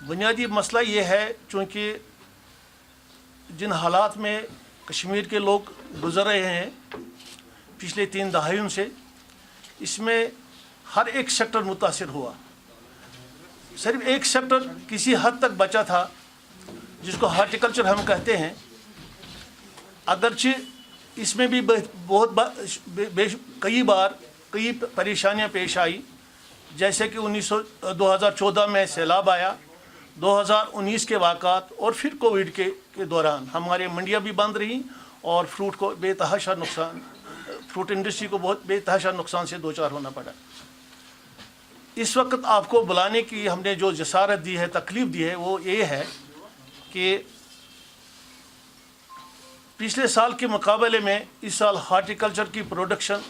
بنیادی مسئلہ یہ ہے چونکہ جن حالات میں کشمیر کے لوگ گزر رہے ہیں پچھلے 3 دہائیوں سے، اس میں ہر ایک سیکٹر متاثر ہوا. صرف ایک سیکٹر کسی حد تک بچا تھا جس کو ہارٹیکلچر ہم کہتے ہیں، اگرچہ اس میں بھی کئی پریشانیاں پیش آئی، جیسے کہ 2014 میں سیلاب آیا، 2019 کے واقعات اور پھر کووڈ کے دوران ہمارے منڈیاں بھی بند رہیں اور فروٹ انڈسٹری کو بہت بے تحاشا نقصان سے دوچار ہونا پڑا. اس وقت آپ کو بلانے کی ہم نے جو جسارت دی ہے، تکلیف دی ہے، وہ یہ ہے کہ پچھلے سال کے مقابلے میں اس سال ہارٹیکلچر کی پروڈکشن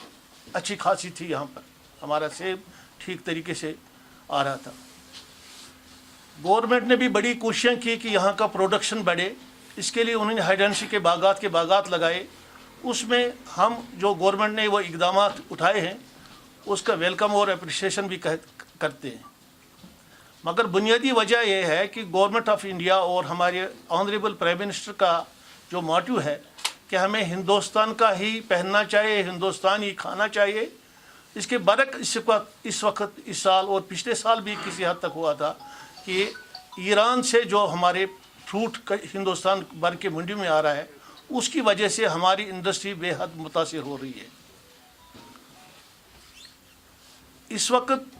اچھی خاصی تھی. یہاں پر ہمارا سیب ٹھیک طریقے سے آ رہا تھا. گورنمنٹ نے بھی بڑی کوششیں کی کہ یہاں کا پروڈکشن بڑھے. اس کے لیے انہوں نے ہائیڈینسی کے باغات لگائے. اس میں ہم جو گورنمنٹ نے وہ اقدامات اٹھائے ہیں اس کا ویلکم اور اپریشیشن بھی کرتے ہیں. مگر بنیادی وجہ یہ ہے کہ گورنمنٹ آف انڈیا اور ہمارے آنریبل پرائم منسٹر کا جو موٹیو ہے کہ ہمیں ہندوستان کا ہی پہننا چاہیے، ہندوستان ہی کھانا چاہیے. اس کے برعکس اس وقت اس سال اور پچھلے سال بھی کسی حد تک ہوا تھا کہ ایران سے جو ہمارے فروٹ ہندوستان بھر کے منڈی میں آ رہا ہے، اس کی وجہ سے ہماری انڈسٹری بے حد متاثر ہو رہی ہے. اس وقت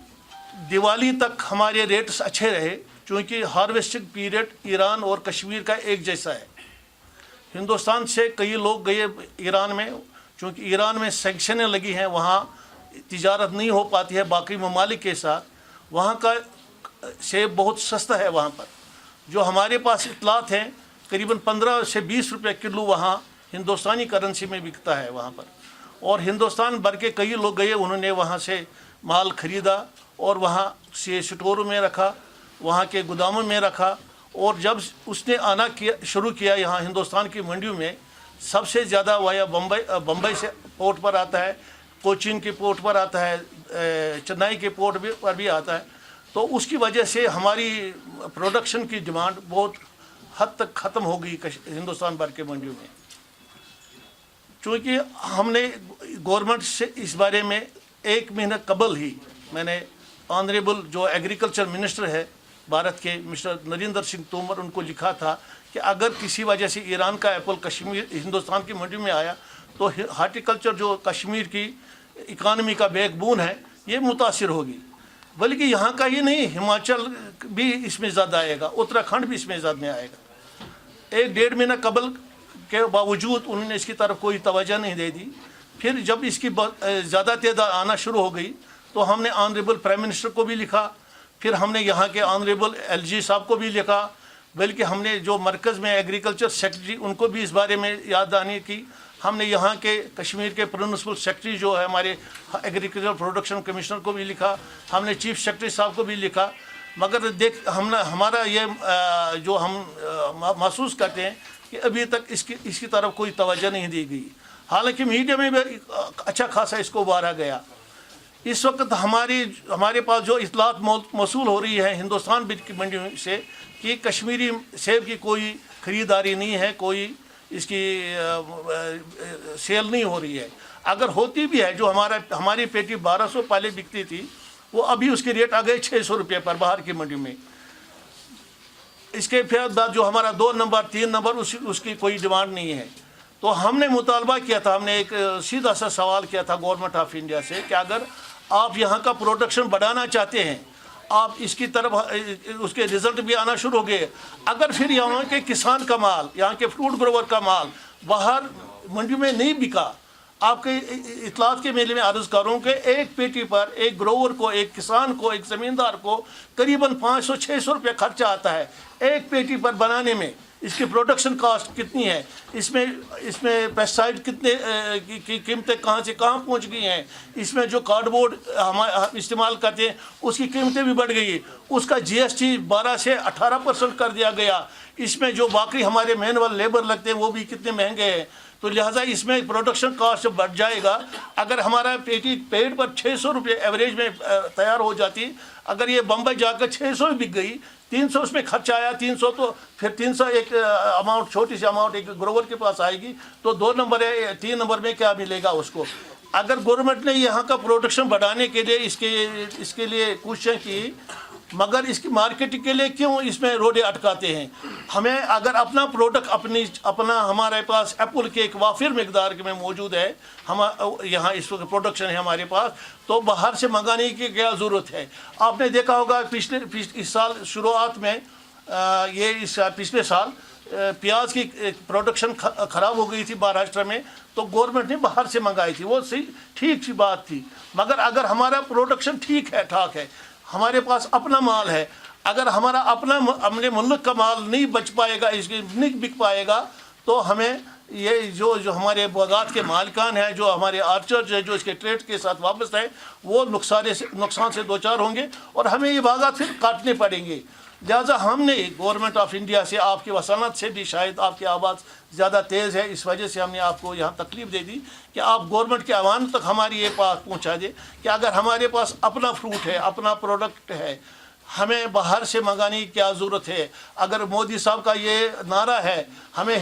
دیوالی تک ہمارے ریٹس اچھے رہے چونکہ ہارویسٹنگ پیریڈ ایران اور کشمیر کا ایک جیسا ہے. ہندوستان سے کئی لوگ گئے ایران میں، چونکہ ایران میں سینکشنیں لگی ہیں، وہاں تجارت نہیں ہو پاتی ہے باقی ممالک کے ساتھ. وہاں کا سیب بہت سستا ہے. وہاں پر جو ہمارے پاس اطلاعات ہیں قریباً 15 سے 20 روپے کلو وہاں ہندوستانی کرنسی میں بکتا ہے وہاں پر. اور ہندوستان بھر کے کئی لوگ گئے، انہوں نے وہاں سے مال خریدا اور وہاں سے سٹوروں میں رکھا، وہاں کے گوداموں میں رکھا. اور جب اس نے آنا شروع کیا یہاں ہندوستان کی منڈیوں میں، سب سے زیادہ وایا بمبئی سے پورٹ پر آتا ہے، کوچین کے پورٹ پر آتا ہے، چنئی کے پورٹ پر بھی آتا ہے. تو اس کی وجہ سے ہماری پروڈکشن کی ڈیمانڈ بہت حد تک ختم ہو گئی ہندوستان بھر کے منڈیوں میں. چونکہ ہم نے گورنمنٹ سے اس بارے میں 1 مہینہ قبل ہی میں نے آنریبل جو ایگریکلچر منسٹر ہے بھارت کے مسٹر نریندر سنگھ تومر، ان کو لکھا تھا کہ اگر کسی وجہ سے ایران کا ایپل ہندوستان کی منڈی میں آیا تو ہارٹیکلچر جو کشمیر کی اکانومی کا بیک بون ہے یہ متاثر ہوگی. بلکہ یہاں کا ہی نہیں، ہماچل بھی اس میں زیادہ آئے گا، اتراکھنڈ بھی اس میں زیادہ میں آئے گا. 1-1.5 مہینہ قبل کے باوجود انہوں نے اس کی طرف کوئی توجہ نہیں دے دی. پھر جب اس کی زیادہ تعداد آنا شروع ہو گئی تو ہم نے آنریبل پرائم منسٹر کو بھی لکھا، پھر ہم نے یہاں کے آنریبل LG صاحب کو بھی لکھا، بلکہ ہم نے جو مرکز میں ایگریکلچر سیکرٹری ان کو بھی اس بارے میں یاد دہانی کی. ہم نے یہاں کے کشمیر کے پرنسپل سیکرٹری جو ہے ہمارے ایگریکلچر پروڈکشن کمشنر کو بھی لکھا، ہم نے چیف سیکرٹری صاحب کو بھی لکھا. مگر ہمارا یہ جو ہم محسوس کرتے ہیں کہ ابھی تک اس کی طرف کوئی توجہ نہیں دی گئی. حالانکہ میڈیا میں بھی اچھا خاصا اس کو ابھارا گیا. اس وقت ہمارے پاس جو اطلاعات موصول ہو رہی ہے ہندوستان کی منڈیوں سے کہ کشمیری سیب کی کوئی خریداری نہیں ہے، کوئی اس کی سیل نہیں ہو رہی ہے. اگر ہوتی بھی ہے، جو ہماری پیٹی 1200 پہلے بکتی تھی، وہ ابھی اس کے ریٹ آ گئے 600 روپے پر باہر کی منڈی میں. اس کے پھر بعد جو ہمارا 2 نمبر 3 نمبر اس کی کوئی ڈیمانڈ نہیں ہے. تو ہم نے مطالبہ کیا تھا، ہم نے ایک سیدھا سا سوال کیا تھا گورنمنٹ آف انڈیا سے کہ اگر آپ یہاں کا پروڈکشن بڑھانا چاہتے ہیں، آپ اس کی طرف اس کے رزلٹ بھی آنا شروع ہو گئے، اگر پھر یہاں کے کسان کا مال، یہاں کے فروٹ گروور کا مال باہر منڈی میں نہیں بکا، آپ کے اطلاعات کے میلے میں عرض کروں کہ ایک پیٹی پر ایک گروور کو، ایک کسان کو، ایک زمیندار کو قریباً 500-600 روپے خرچہ آتا ہے ایک پیٹی پر بنانے میں. اس کی پروڈکشن کاسٹ کتنی ہے، اس میں پیسٹیسائڈ کتنے کی قیمتیں کہاں سے کہاں پہنچ گئی ہیں، اس میں جو کارڈ بورڈ ہم استعمال کرتے ہیں اس کی قیمتیں بھی بڑھ گئی، اس کا GST 12 سے 18% کر دیا گیا. اس میں جو باقی ہمارے مینول لیبر لگتے ہیں وہ بھی کتنے مہنگے ہیں. تو لہٰذا اس میں پروڈکشن کاسٹ بڑھ جائے گا. اگر ہمارا پیٹ پر 600 روپے ایوریج میں تیار ہو جاتی، اگر یہ بمبئی جا کر 600 بک گئی 300 اس میں خرچ آیا, 300 تو پھر 300 ایک اماؤنٹ, چھوٹی سی اماؤنٹ ایک گروور کے پاس آئے گی, تو 2 نمبر ہے, 3 نمبر میں کیا ملے گا اس کو. اگر گورنمنٹ نے یہاں کا پروڈکشن بڑھانے کے لیے اس کے لیے کوششیں کی, مگر اس کی مارکیٹنگ کے لیے کیوں اس میں روڈے اٹکاتے ہیں. ہمیں اگر اپنا پروڈکٹ ہمارے پاس ایپل کے ایک وافر مقدار میں موجود ہے, یہاں اس وقت پروڈکشن ہے ہمارے پاس, تو باہر سے منگانے کی کیا ضرورت ہے. آپ نے دیکھا ہوگا اس سال شروعات میں, پچھلے سال پیاز کی پروڈکشن خراب ہو گئی تھی مہاراشٹر میں, تو گورنمنٹ نے باہر سے منگائی تھی, وہ ٹھیک سی بات تھی. مگر اگر ہمارا پروڈکشن ٹھیک ہے, ہمارے پاس اپنا مال ہے, اگر ہمارا اپنے ملک کا مال نہیں بچ پائے گا, نہیں بک پائے گا, تو ہمیں یہ جو ہمارے باغات کے مالکان ہیں, جو ہمارے آرچرز ہیں, جو اس کے ٹریڈ کے ساتھ وابستہ ہیں, وہ نقصان سے دوچار ہوں گے اور ہمیں یہ باغات پھر کاٹنے پڑیں گے. لہٰذا ہم نے گورنمنٹ آف انڈیا سے, آپ کی وسانت سے بھی شاید آپ کی آواز زیادہ تیز ہے, اس وجہ سے ہم نے آپ کو یہاں تکلیف دے دی کہ آپ گورنمنٹ کے عوام تک ہماری یہ بات پہنچا دے کہ اگر ہمارے پاس اپنا فروٹ ہے, اپنا پروڈکٹ ہے, ہمیں باہر سے منگانے کی کیا ضرورت ہے. اگر مودی صاحب کا یہ نعرہ ہے ہمیں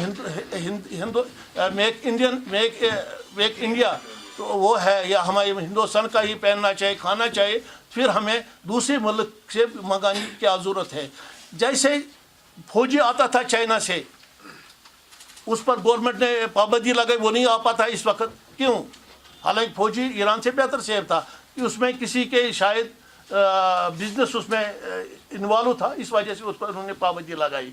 میک انڈیا, تو وہ ہے, یا ہمارے ہندوستان کا ہی پہننا چاہیے, کھانا چاہیے, پھر ہمیں دوسرے ملک سے منگانے کی کیا ضرورت ہے. جیسے فوجی آتا تھا چائنا سے, اس پر گورنمنٹ نے پابندی لگائی, وہ نہیں آ پاتا اس وقت. کیوں؟ حالانکہ فوجی ایران سے بہتر سیف تھا, کہ اس میں کسی کے شاید بزنس اس میں انوالو تھا, اس وجہ سے اس پر انہوں نے پابندی لگائی.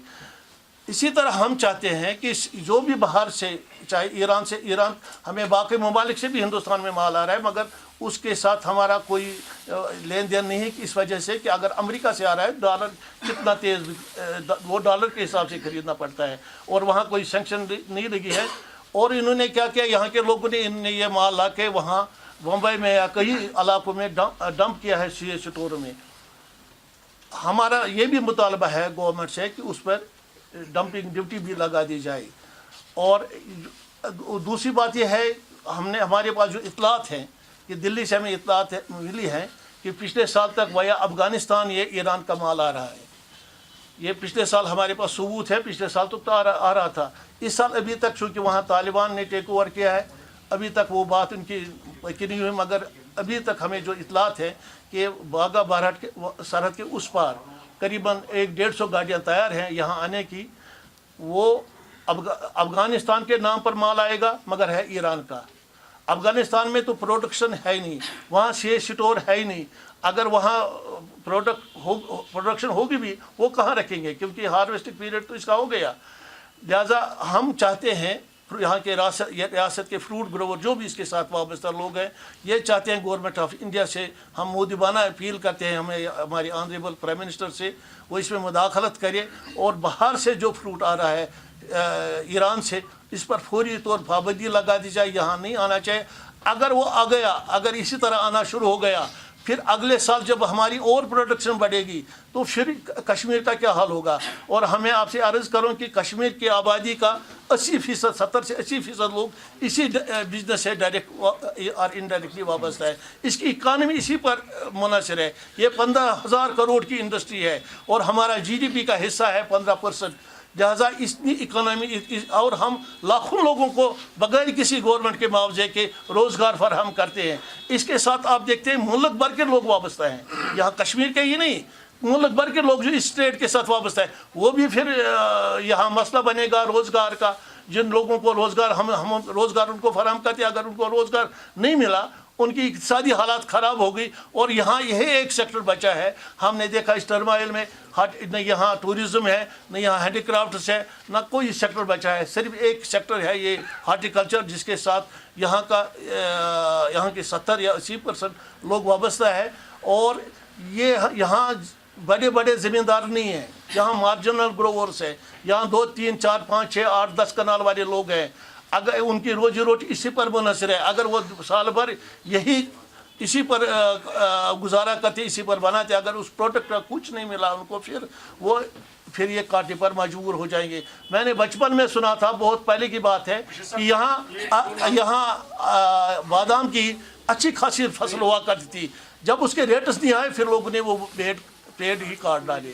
اسی طرح ہم چاہتے ہیں کہ جو بھی باہر سے, چاہے ایران ہمیں باقی ممالک سے بھی ہندوستان میں مال آ رہا ہے, مگر اس کے ساتھ ہمارا کوئی لین دین نہیں ہے, اس وجہ سے کہ اگر امریکہ سے آ رہا ہے, ڈالر کتنا تیز, وہ ڈالر کے حساب سے خریدنا پڑتا ہے, اور وہاں کوئی سینکشن نہیں لگی ہے. اور انہوں نے کیا کیا, یہاں کے لوگوں نے یہ مال لا کے وہاں بمبئی میں یا کئی علاقوں میں ڈمپ کیا ہے, سی اسٹوروں میں. ہمارا یہ بھی مطالبہ ہے گورنمنٹ سے کہ اس پر ڈمپنگ ڈیوٹی بھی لگا دی جائے. اور دوسری بات یہ ہے, ہمارے پاس جو اطلاعات ہیں, کہ دلی سے ہمیں اطلاعات ملی ہیں کہ پچھلے سال تک ویا افغانستان یہ ایران کا مال آ رہا ہے. یہ پچھلے سال ہمارے پاس ثبوت ہے, پچھلے سال تو آ رہا تھا. اس سال ابھی تک چونکہ وہاں طالبان نے ٹیک اوور کیا ہے, ابھی تک وہ بات ان کی نہیں ہوئی. مگر ابھی تک ہمیں جو اطلاعات ہے کہ واگا بارہٹ کے سرحد کے اس پار قریباً 150 گاڑیاں تیار ہیں یہاں آنے کی. وہ افغانستان کے نام پر مال آئے گا, مگر ہے ایران کا. افغانستان میں تو پروڈکشن ہے ہی نہیں, وہاں سی اسٹور ہے ہی نہیں. اگر وہاں پروڈکشن ہوگی بھی, وہ کہاں رکھیں گے, کیونکہ ہارویسٹنگ پیریڈ تو اس کا ہو گیا. لہٰذا ہم چاہتے ہیں یہاں کے ریاست کے فروٹ گروور جو بھی اس کے ساتھ وابستہ لوگ ہیں, یہ چاہتے ہیں گورنمنٹ آف انڈیا سے, ہم مودبانہ اپیل کرتے ہیں ہمارے آنریبل پرائم منسٹر سے, وہ اس میں مداخلت کرے, اور باہر سے جو فروٹ آ رہا ہے ایران سے, اس پر فوری طور پابندی لگا دی جائے, یہاں نہیں آنا چاہیے. اگر وہ آ گیا, اگر اسی طرح آنا شروع ہو گیا, پھر اگلے سال جب ہماری اور پروڈکشن بڑھے گی, تو پھر کشمیر کا کیا حال ہوگا. اور ہمیں آپ سے عرض کروں کہ کشمیر کی آبادی کا 80%, 70 سے 80% لوگ اسی بزنس سے ڈائریکٹ اور انڈائریکٹلی وابستہ ہے. اس کی اکانومی اسی پر منحصر ہے. یہ 15,000 کروڑ کی انڈسٹری ہے, اور ہمارا GDP کا حصہ ہے 15%. لہٰذا اتنی اکانومی, اور ہم لاکھوں لوگوں کو بغیر کسی گورنمنٹ کے معاوضے کے روزگار فراہم کرتے ہیں. اس کے ساتھ آپ دیکھتے ہیں ملک بھر کے لوگ وابستہ ہیں, یہاں کشمیر کے ہی نہیں, ملک بھر کے لوگ جو اس اسٹیٹ کے ساتھ وابستہ ہیں, وہ بھی پھر یہاں مسئلہ بنے گا روزگار کا. جن لوگوں کو روزگار, ہم روزگار ان کو فراہم کرتے ہیں, اگر ان کو روزگار نہیں ملا, ان کی اقتصادی حالات خراب ہو گئی. اور یہاں یہی ایک سیکٹر بچا ہے. ہم نے دیکھا اس ٹرمائل میں نہ یہاں ٹورزم ہے, نہ یہاں ہینڈی کرافٹس ہے, نہ کوئی سیکٹر بچا ہے. صرف ایک سیکٹر ہے, یہ ہارٹیکلچر, جس کے ساتھ یہاں کے 70 یا 80% لوگ وابستہ ہے. اور یہ یہاں بڑے بڑے زمیندار نہیں ہیں, یہاں مارجنل گروورس ہیں, یہاں 2, 3, 4, 5, 6, 8, 10 کنال والے لوگ ہیں. اگر ان کی روزی روٹی اسی پر منحصر ہے, اگر وہ سال بھر یہی اسی پر گزارا کرتے, اسی پر بناتے, اگر اس پروڈکٹ کا کچھ نہیں ملا ان کو, پھر یہ کاٹنے پر مجبور ہو جائیں گے. میں نے بچپن میں سنا تھا, بہت پہلے کی بات ہے, کہ یہاں بادام کی اچھی خاصی فصل ہوا کرتی تھی. جب اس کے ریٹس نہیں آئے, پھر لوگوں نے وہ پیڑ ہی کاٹ ڈالے.